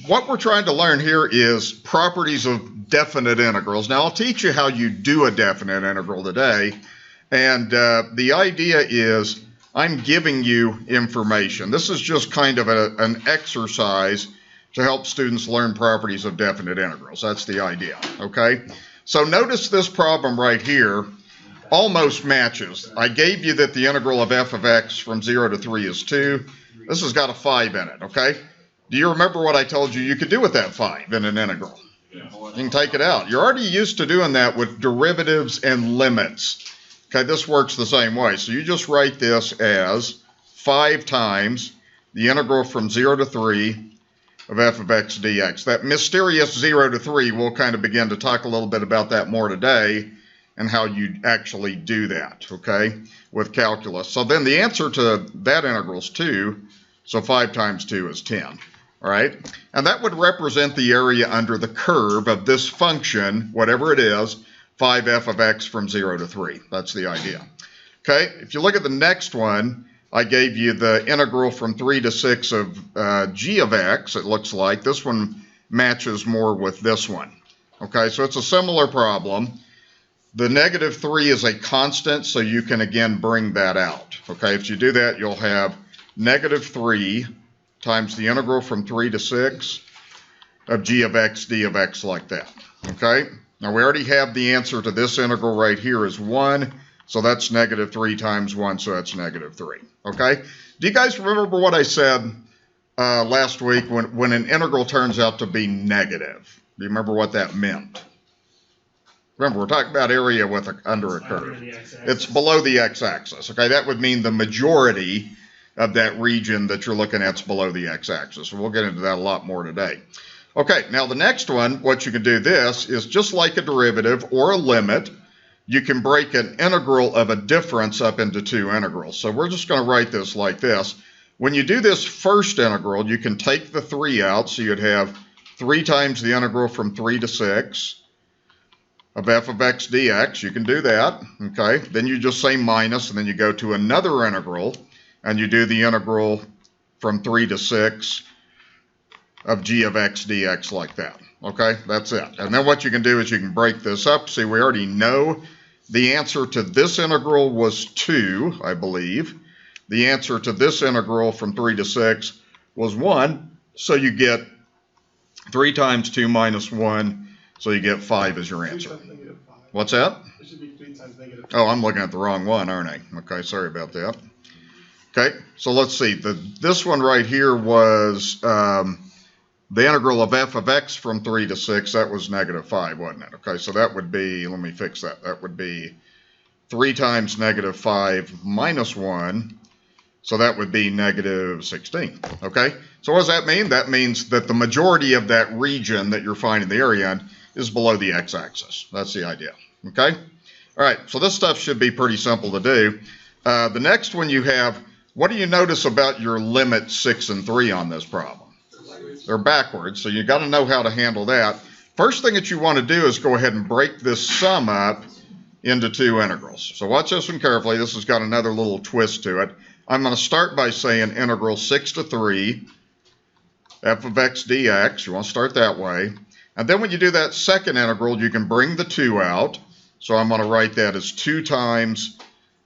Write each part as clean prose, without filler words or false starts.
What we're trying to learn here is properties of definite integrals. Now, I'll teach you how you do a definite integral today. And the idea is I'm giving you information. This is just kind of an exercise to help students learn properties of definite integrals. That's the idea, okay? So notice this problem right here almost matches. I gave you that the integral of f of x from 0 to 3 is 2. This has got a 5 in it, okay? Do you remember what I told you could do with that 5 in an integral? You can take it out. You're already used to doing that with derivatives and limits. Okay, this works the same way. So you just write this as 5 times the integral from 0 to 3 of f of x dx. That mysterious 0 to 3, we'll kind of begin to talk a little bit about that more today and how you actually do that, okay, with calculus. So then the answer to that integral is 2, so 5 times 2 is 10, all right? And that would represent the area under the curve of this function, whatever it is, 5f of x from 0 to 3. That's the idea. Okay, if you look at the next one, I gave you the integral from 3 to 6 of g of x, it looks like. This one matches more with this one. Okay, so it's a similar problem. The negative 3 is a constant, so you can again bring that out. Okay, if you do that, you'll have negative 3 times the integral from 3 to 6 of g of x d of x like that. Okay? Now, we already have the answer to this integral right here is 1, so that's negative 3 times 1, so that's negative 3. Okay? Do you guys remember what I said last week when an integral turns out to be negative? Do you remember what that meant? Remember, we're talking about area with under a curve. It's below the x-axis. Okay? That would mean the majority of that region that you're looking at is below the x-axis. So we'll get into that a lot more today. Okay, now the next one, what you can do this is just like a derivative or a limit, you can break an integral of a difference up into 2 integrals. So we're just going to write this like this. When you do this first integral, you can take the 3 out, so you'd have 3 times the integral from 3 to 6 of f of x dx. You can do that, okay? Then you just say minus, and then you go to another integral, and you do the integral from 3 to 6 of g of x dx like that. Okay, that's it. And then what you can do is you can break this up. See, we already know the answer to this integral was 2, I believe. The answer to this integral from 3 to 6 was 1. So you get 3 times 2 minus 1, so you get 5 as your answer. What's that? It should be 3 times negative 5. Oh, I'm looking at the wrong one, aren't I? Okay, sorry about that. Okay, so let's see. This one right here was the integral of f of x from 3 to 6, that was negative 5, wasn't it? Okay, so that would be, let me fix that. That would be 3 times negative 5 minus 1, so that would be negative 16. Okay, so what does that mean? That means that the majority of that region that you're finding the area in is below the x-axis. That's the idea. Okay? All right, so this stuff should be pretty simple to do. The next one you have, what do you notice about your limit 6 and 3 on this problem? They're backwards, so you got to know how to handle that. First thing that you want to do is go ahead and break this sum up into 2 integrals. So watch this one carefully. This has got another little twist to it. I'm going to start by saying integral 6 to 3 f of x dx. You want to start that way. And then when you do that second integral, you can bring the 2 out. So I'm going to write that as 2 times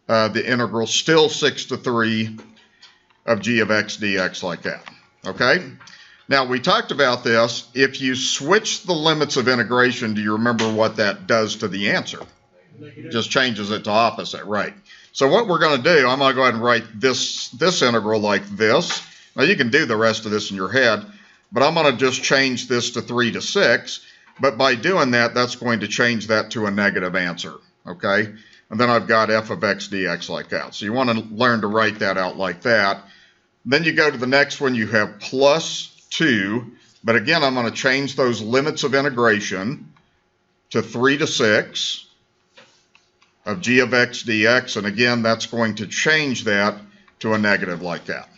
the integral, still 6 to 3 of g of x dx like that. Okay? Now, we talked about this. If you switch the limits of integration, do you remember what that does to the answer? It just changes it to opposite, right? So what we're going to do, I'm going to go ahead and write this integral like this. Now, you can do the rest of this in your head, but I'm going to just change this to 3 to 6. But by doing that, that's going to change that to a negative answer, okay? And then I've got f of x dx like that. So you want to learn to write that out like that. Then you go to the next one, you have plus 2, but again, I'm going to change those limits of integration to 3 to 6 of g of x dx, and again, that's going to change that to a negative like that.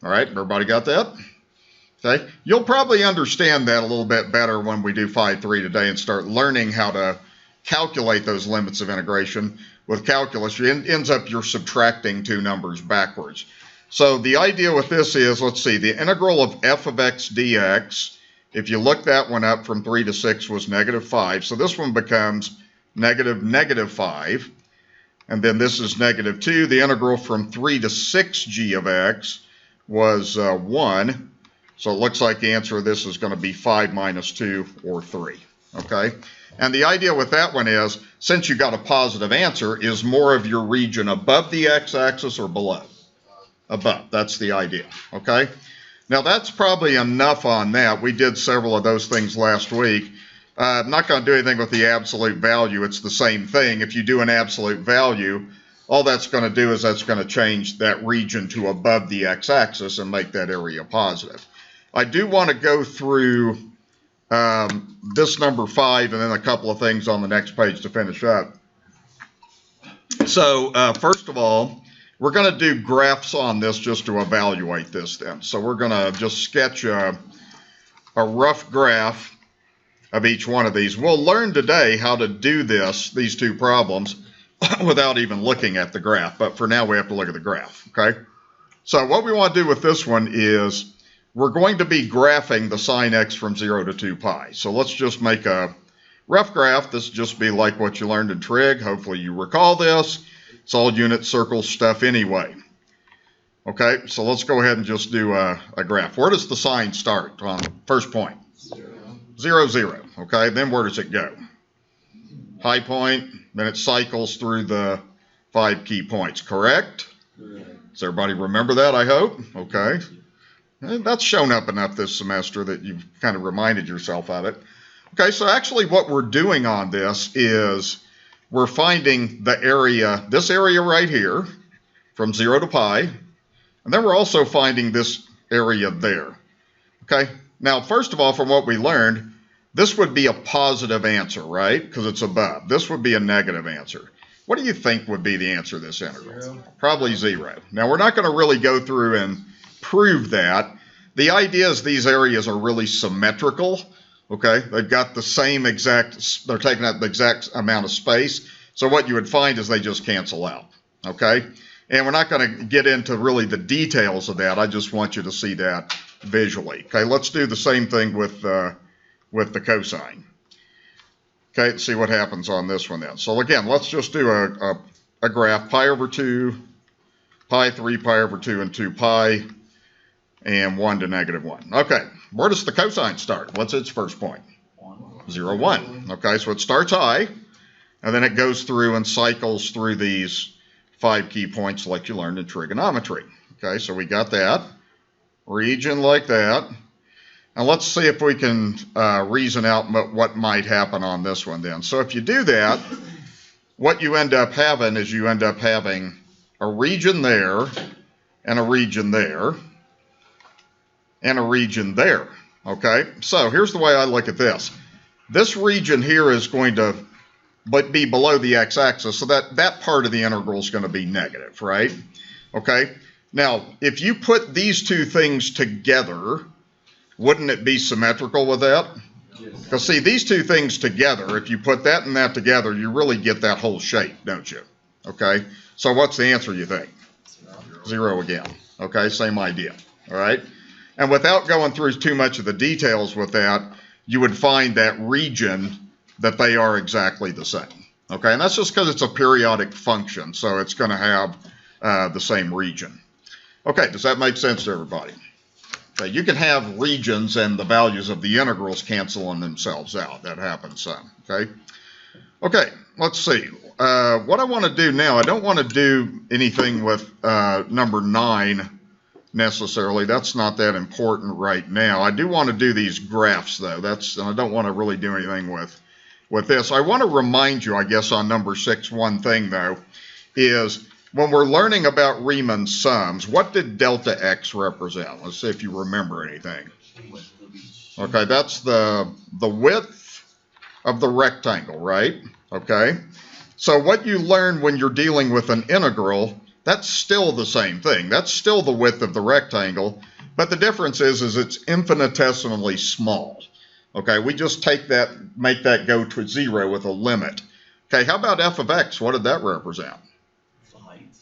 All right, everybody got that? Okay, you'll probably understand that a little bit better when we do 5.3 today and start learning how to calculate those limits of integration. With calculus, it ends up you're subtracting 2 numbers backwards. So the idea with this is, let's see, the integral of f of x dx, if you look that one up from 3 to 6 was -5. So this one becomes -5. And then this is -2. The integral from 3 to 6 g of x was 1. So it looks like the answer of this is going to be 5 minus 2 or 3. Okay? And the idea with that one is, since you got a positive answer, is more of your region above the x-axis or below? Above. That's the idea. Okay? Now that's probably enough on that. We did several of those things last week. I'm not going to do anything with the absolute value. It's the same thing. If you do an absolute value, all that's going to do is that's going to change that region to above the x-axis and make that area positive. I do want to go through this number 5 and then a couple of things on the next page to finish up. So first of all, we're going to do graphs on this just to evaluate this then. So we're going to just sketch a rough graph of each one of these. We'll learn today how to do these two problems without even looking at the graph. But for now, we have to look at the graph. Okay. So what we want to do with this one is we're going to be graphing the sine x from 0 to 2 pi. So let's just make a rough graph. This will just be like what you learned in trig. Hopefully you recall this. It's all unit circle stuff anyway. Okay, so let's go ahead and just do a graph. Where does the sine start on first point? 0, 0. Okay, then where does it go? High point, then it cycles through the 5 key points, correct? Does everybody remember that, I hope? Okay. That's shown up enough this semester that you've kind of reminded yourself of it. Okay, so actually what we're doing on this is we're finding the area, this area right here, from 0 to pi, and then we're also finding this area there. Okay, now first of all, from what we learned, this would be a positive answer, right? Because it's above. This would be a negative answer. What do you think would be the answer to this integral? 0. Probably 0. Now we're not going to really go through and prove that. The idea is these areas are really symmetrical. Okay, they've got the same exact, they're taking up the exact amount of space. So what you would find is they just cancel out. Okay, and we're not going to get into really the details of that. I just want you to see that visually. Okay, let's do the same thing with the cosine. Okay, let's see what happens on this one then. So again, let's just do a graph, pi over 2, pi 3, pi over 2, and 2 pi, and 1 to -1. Okay, where does the cosine start? What's its first point? 0, 1. Okay, so it starts high, and then it goes through and cycles through these 5 key points like you learned in trigonometry. Okay, so we got that region like that. And let's see if we can reason out what might happen on this one then. So if you do that, what you end up having is you end up having a region there, and a region there, and a region there. Okay, so here's the way I look at this. This region here is going to be below the x-axis, so that part of the integral is going to be negative, right? Okay, now if you put these two things together, wouldn't it be symmetrical with that? Yes. Because see, these two things together, if you put that and that together, you really get that whole shape, don't you? Okay, so what's the answer, you think? 0 again. Okay, same idea, all right? And without going through too much of the details with that, you would find that region that they are exactly the same. Okay, and that's just because it's a periodic function, so it's going to have the same region. Okay, does that make sense to everybody? Okay, you can have regions and the values of the integrals canceling themselves out. That happens some. Okay, okay, let's see. What I want to do now, I don't want to do anything with number 9 necessarily. That's not that important right now. I do want to do these graphs though. And I don't want to really do anything with this. I want to remind you, I guess, on number 6, one thing though, is when we're learning about Riemann sums, what did delta x represent? Let's see if you remember anything. Okay, that's the width of the rectangle, right? Okay, so what you learn when you're dealing with an integral, that's still the same thing. That's still the width of the rectangle, but the difference is it's infinitesimally small. Okay, we just take that, make that go to 0 with a limit. Okay, how about f of x? What did that represent?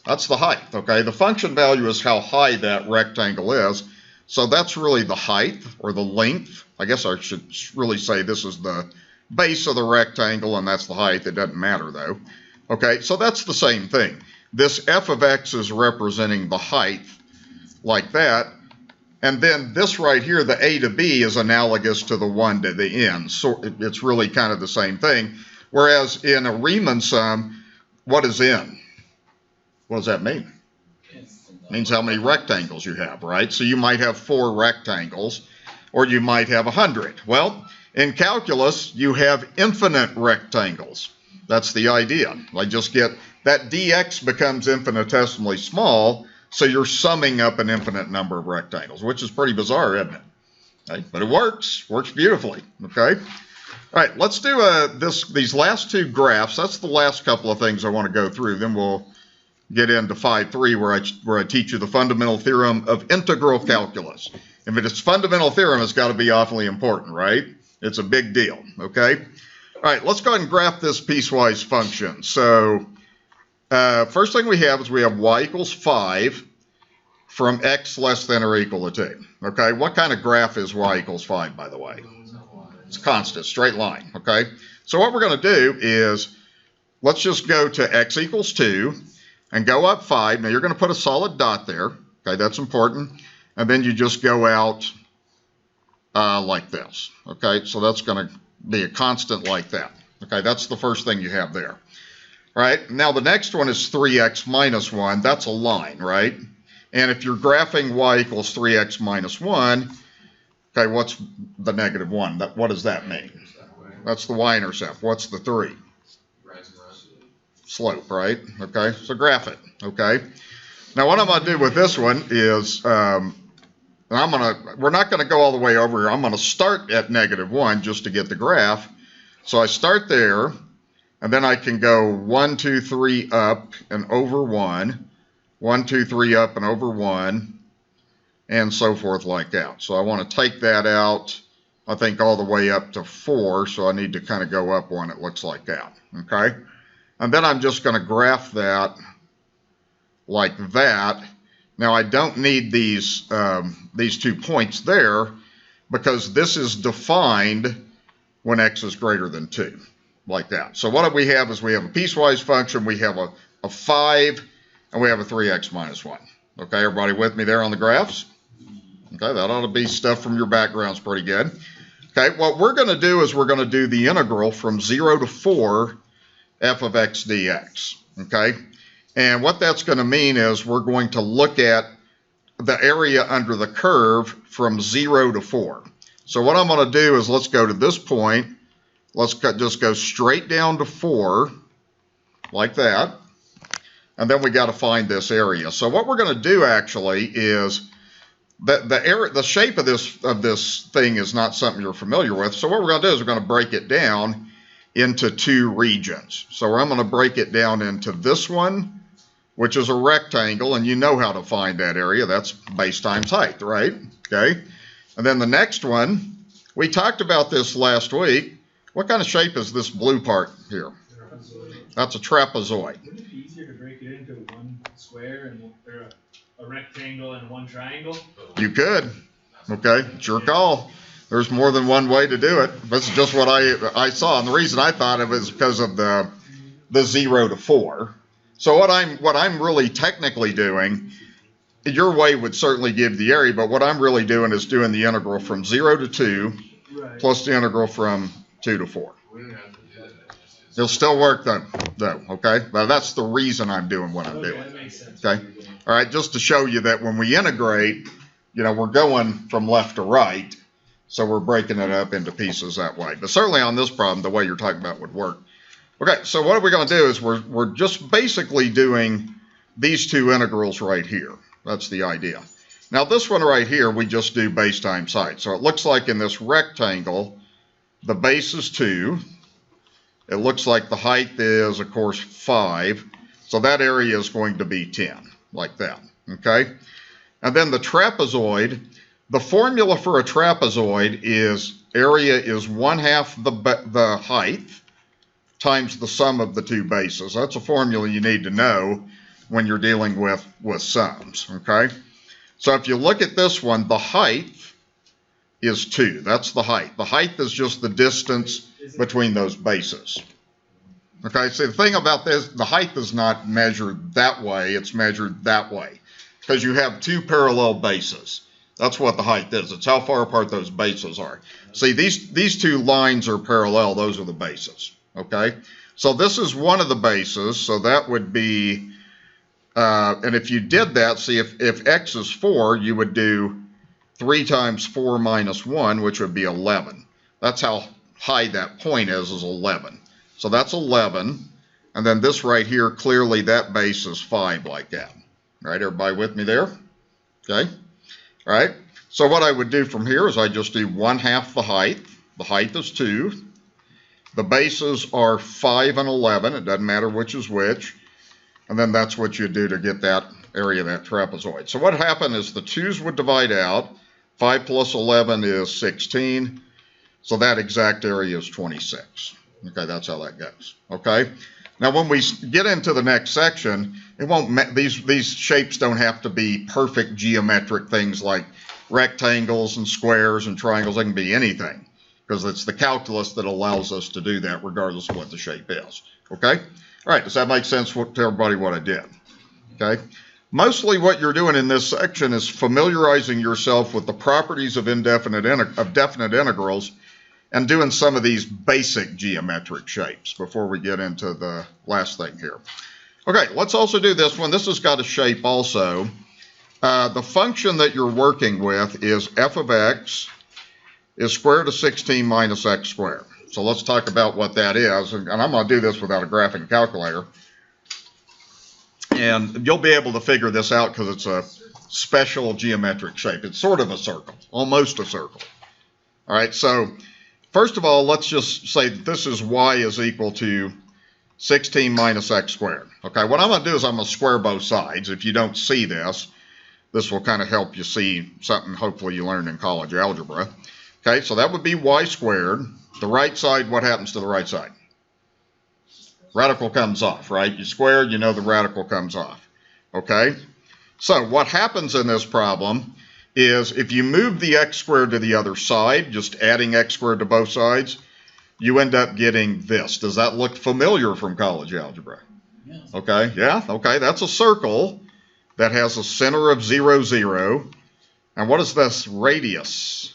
That's the height, okay? The function value is how high that rectangle is. So that's really the height or the length. I guess I should really say this is the base of the rectangle and that's the height. It doesn't matter though. Okay, so that's the same thing. This f of x is representing the height like that. And then this right here, the a to b, is analogous to the 1 to the n. So it's really kind of the same thing. Whereas in a Riemann sum, what is n? What does that mean? It means how many rectangles you have, right? So you might have 4 rectangles, or you might have 100. Well, in calculus, you have infinite rectangles. That's the idea. I just get that dx becomes infinitesimally small, so you're summing up an infinite number of rectangles, which is pretty bizarre, isn't it? Okay? But it works beautifully, okay? All right, let's do these last 2 graphs. That's the last couple of things I want to go through. Then we'll get into 5.3 where I teach you the fundamental theorem of integral calculus. If it's fundamental theorem, it's got to be awfully important, right? It's a big deal, okay? All right, let's go ahead and graph this piecewise function. So first thing we have is we have y equals 5 from x less than or equal to 2. Okay, what kind of graph is y equals 5, by the way? It's constant, straight line, okay? So what we're going to do is, let's just go to x equals 2 and go up 5. Now you're going to put a solid dot there, okay, that's important. And then you just go out like this, okay? So that's going to be a constant like that, okay? That's the first thing you have there. All right, now the next one is 3x minus 1. That's a line, right? And if you're graphing y equals 3x minus 1, okay, what's the negative 1? What does that mean? That's the y-intercept. What's the 3? Slope, right? Okay, so graph it, okay? Now what I'm going to do with this one is, we're not going to go all the way over here. I'm going to start at negative 1 just to get the graph. So I start there, and then I can go 1, 2, 3 up and over 1, 1, 2, 3 up and over 1, and so forth like that. So I want to take that out, I think all the way up to 4, so I need to kind of go up 1, it looks like that, okay? And then I'm just going to graph that like that. Now I don't need these 2 points there because this is defined when x is greater than 2, like that. So what we have is we have a piecewise function, we have a 5, and we have a 3x minus 1. Okay, everybody with me there on the graphs? Okay, that ought to be stuff from your backgrounds pretty good. Okay, what we're going to do is we're going to do the integral from 0 to 4 f of x dx. Okay, and what that's going to mean is we're going to look at the area under the curve from 0 to 4. So what I'm going to do is let's go to this point. Let's just go straight down to 4, like that. And then we got to find this area. So what we're going to do actually is the shape of this thing is not something you're familiar with. So what we're going to do is we're going to break it down into 2 regions. So I'm going to break it down into this one, which is a rectangle, and you know how to find that area. That's base times height, right? Okay. And then the next one, we talked about this last week. What kind of shape is this blue part here? That's a trapezoid. Wouldn't it be easier to break it into 1 square or a rectangle and 1 triangle? You could. Okay, it's your call. There's more than one way to do it. This is just what I saw, and the reason I thought of it is because of the 0 to 4. So what I'm really technically doing, your way would certainly give the area, but what I'm really doing is doing the integral from 0 to 2 plus the integral from 2 to 4. It'll still work though, okay? But that's the reason I'm doing what I'm doing. That makes sense. Okay? All right, just to show you that when we integrate, you know, we're going from left to right, so we're breaking it up into pieces that way. But certainly on this problem, the way you're talking about would work. Okay, so what we're going to do is we're just basically doing these 2 integrals right here. That's the idea. Now this one right here, we just do base times height. So it looks like in this rectangle, the base is 2. It looks like the height is, of course, 5. So that area is going to be 10, like that, okay? And then the trapezoid, the formula for a trapezoid is area is 1/2 the height times the sum of the 2 bases. That's a formula you need to know when you're dealing with sums, okay? So if you look at this one, the height is 2. That's the height. The height is just the distance between those bases. Okay, so the thing about this, the height is not measured that way, it's measured that way. Because you have 2 parallel bases. That's what the height is. It's how far apart those bases are. See, these 2 lines are parallel, those are the bases. Okay? So this is one of the bases, so that would be, and if you did that, see, if x is 4, you would do 3 times 4 minus 1, which would be 11. That's how high that point is 11. So that's 11, and then this right here, clearly that base is 5 like that. All right, everybody with me there? Okay? All right, so what I would do from here is I just do 1/2 the height. The height is 2. The bases are 5 and 11. It doesn't matter which is which. And then that's what you do to get that area of that trapezoid. So what happened is the 2's would divide out. 5 plus 11 is 16. So that exact area is 26. Okay, that's how that goes. Okay? Now when we get into the next section, it won't. These shapes don't have to be perfect geometric things like rectangles and squares and triangles. They can be anything because it's the calculus that allows us to do that regardless of what the shape is. Okay? All right, does that make sense to everybody what I did? Okay? Mostly what you're doing in this section is familiarizing yourself with the properties of definite integrals and doing some of these basic geometric shapes before we get into the last thing here. Okay, let's also do this one. This has got a shape also. The function that you're working with is f of x is square root of 16 minus x squared. So let's talk about what that is. And I'm going to do this without a graphing calculator. And you'll be able to figure this out because it's a special geometric shape. It's sort of a circle, almost a circle. All right, so first of all, let's just say that this is y is equal to 16 minus x squared. Okay, what I'm going to do is I'm going to square both sides. If you don't see this, this will kind of help you see something hopefully you learned in college algebra. Okay, so that would be y squared. The right side, what happens to the right side? Radical comes off, right? You square, you know the radical comes off. Okay, so what happens in this problem is if you move the x squared to the other side, just adding x squared to both sides, you end up getting this. Does that look familiar from college algebra? Yeah. Okay, yeah, okay, that's a circle that has a center of 0, 0. And what is this radius?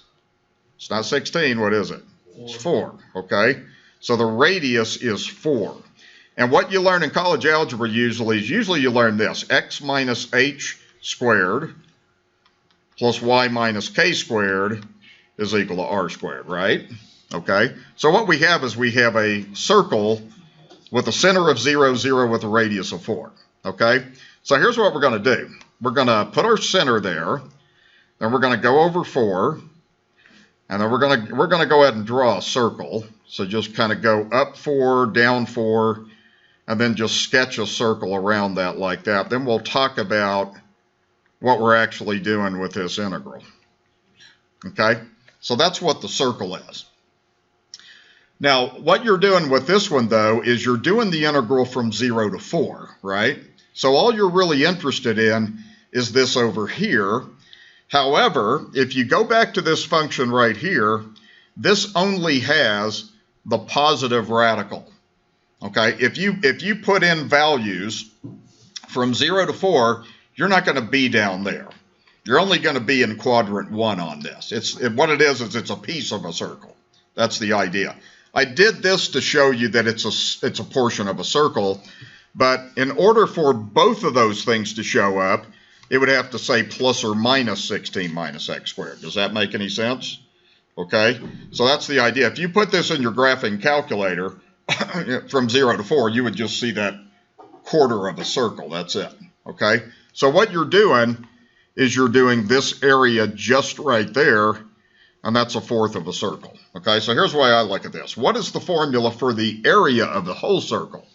It's not 16, what is it? 4. It's 4, okay? So the radius is 4. And what you learn in college algebra usually you learn this, x minus h squared plus y minus k squared is equal to r squared, right? Okay, so what we have is we have a circle with a center of 0, 0 with a radius of 4, okay? So here's what we're going to do. We're going to put our center there, then we're going to go over 4, and then we're going to go ahead and draw a circle. So just kind of go up 4, down 4, and then just sketch a circle around that like that. Then we'll talk about what we're actually doing with this integral. Okay, so that's what the circle is. Now, what you're doing with this one, though, is you're doing the integral from 0 to 4, right? So all you're really interested in is this over here. However, if you go back to this function right here, this only has the positive radical. Okay, if you put in values from 0 to 4, you're not going to be down there. You're only going to be in quadrant 1 on this. What it is it's a piece of a circle. That's the idea. I did this to show you that it's a portion of a circle, but in order for both of those things to show up, it would have to say plus or minus 16 minus x squared. Does that make any sense? Okay, so that's the idea. If you put this in your graphing calculator from 0 to 4, you would just see that quarter of a circle. That's it. Okay, so what you're doing is you're doing this area just right there, and that's a fourth of a circle. Okay, so here's the way I look at this. What is the formula for the area of the whole circle?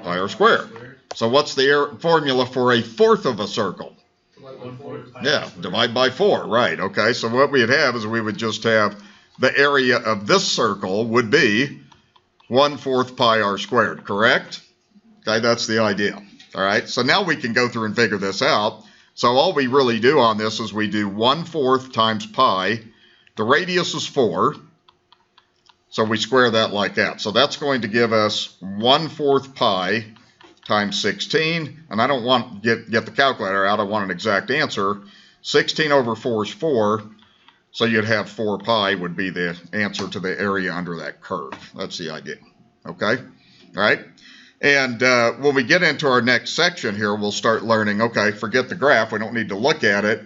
Pi r squared. So what's the formula for a fourth of a circle? Yeah, divide by 4, right. Okay, so what we'd have is we would just have the area of this circle would be 1/4 pi r squared, correct? Okay, that's the idea. All right, so now we can go through and figure this out. So all we really do on this is we do 1/4 times pi. The radius is 4. So we square that like that. So that's going to give us 1/4 pi times 16. And I don't want to get the calculator out. I want an exact answer. 16 over 4 is 4. So you'd have 4 pi would be the answer to the area under that curve. That's the idea. Okay? All right? And when we get into our next section here, we'll start learning, okay, forget the graph. We don't need to look at it.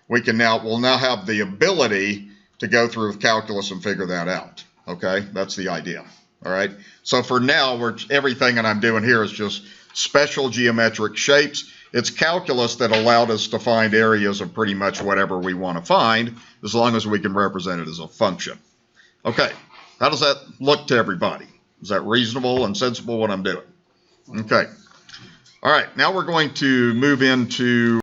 We'll now have the ability to go through with calculus and figure that out. Okay? That's the idea. All right? So for now, everything that I'm doing here is just special geometric shapes. It's calculus that allowed us to find areas of pretty much whatever we want to find, as long as we can represent it as a function. Okay, how does that look to everybody? Is that reasonable and sensible what I'm doing? Okay. All right, now we're going to move into